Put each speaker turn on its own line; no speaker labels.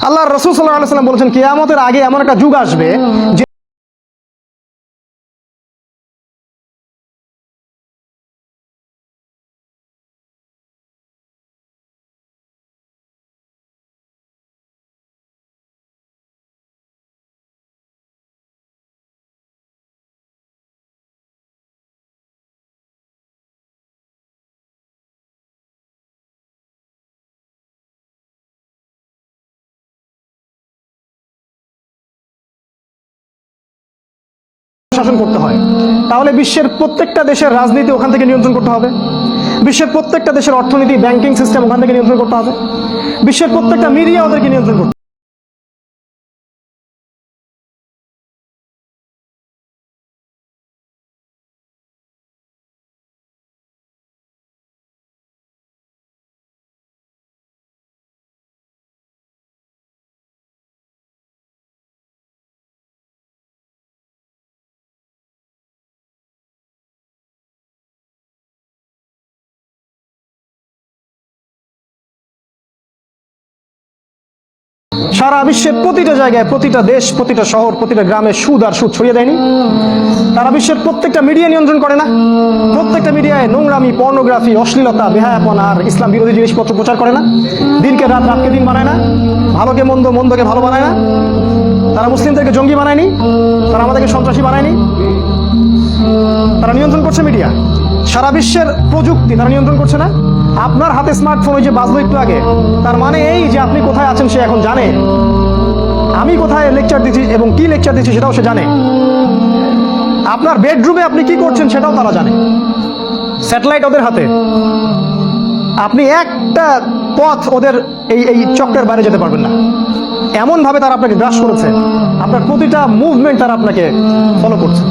আল্লাহর রাসূল সাল্লাল্লাহু আলাইহি ওয়াসাল্লাম বলেছেন কিয়ামতের আগে এমন একটা যুগ আসবে যে শাসন করতে হয়, তাহলে বিশ্বের প্রত্যেকটা দেশের রাজনীতি ওখান থেকে নিয়ন্ত্রণ করতে হবে, বিশ্বের প্রত্যেকটা দেশের অর্থনীতি ব্যাংকিং সিস্টেম ওখান থেকে নিয়ন্ত্রণ করতে হবে, বিশ্বের প্রত্যেকটা মিডিয়া ওদেরকে নিয়ন্ত্রণ করতে হবে। সারা বিশ্বের প্রতিটা জায়গায়, প্রতিটা দেশ, প্রতিটা শহর, প্রতিটা গ্রামে সুদ আর সুদ ছড়িয়ে দেয়নি? তারা বিশ্বের প্রত্যেকটা মিডিয়া নিয়ন্ত্রণ করে না? প্রত্যেকটা মিডিয়ায় নোংরামি, পর্নোগ্রাফি, অশ্লীলতা, বেহায়াপনা আর ইসলাম বিরোধী জিনিসপত্র প্রচার করে না? দিনকে রাত, রাতকে দিন বানায় না? ভালোকে মন্দ, মন্দকে ভালো বানায় না? তারা মুসলিমদেরকে জঙ্গি বানায়নি? তারা আমাদেরকে সন্ত্রাসী বানায়নি? তারা নিয়ন্ত্রণ করছে মিডিয়া। সারা বিশ্বের প্রযুক্তি তারা নিয়ন্ত্রণ করছে না? আপনার হাতে স্মার্টফোন ওই যে বাজলো একটু আগে, তার মানে এই যে আপনি কোথায় আছেন সে এখন জানে, আমি কোথায় লেকচার দিচ্ছি এবং কি লেকচার দিচ্ছি সেটাও সে জানে, আপনার বেডরুমে আপনি কি করছেন সেটাও তারা জানে। স্যাটেলাইট ওদের হাতে, আপনি একটা পথ ওদের এই চক্রের বাইরে যেতে পারবেন না। এমন ভাবে তারা আপনাকে গ্রাস করেছে, আপনার প্রতিটা মুভমেন্ট তারা আপনাকে ফলো করছে।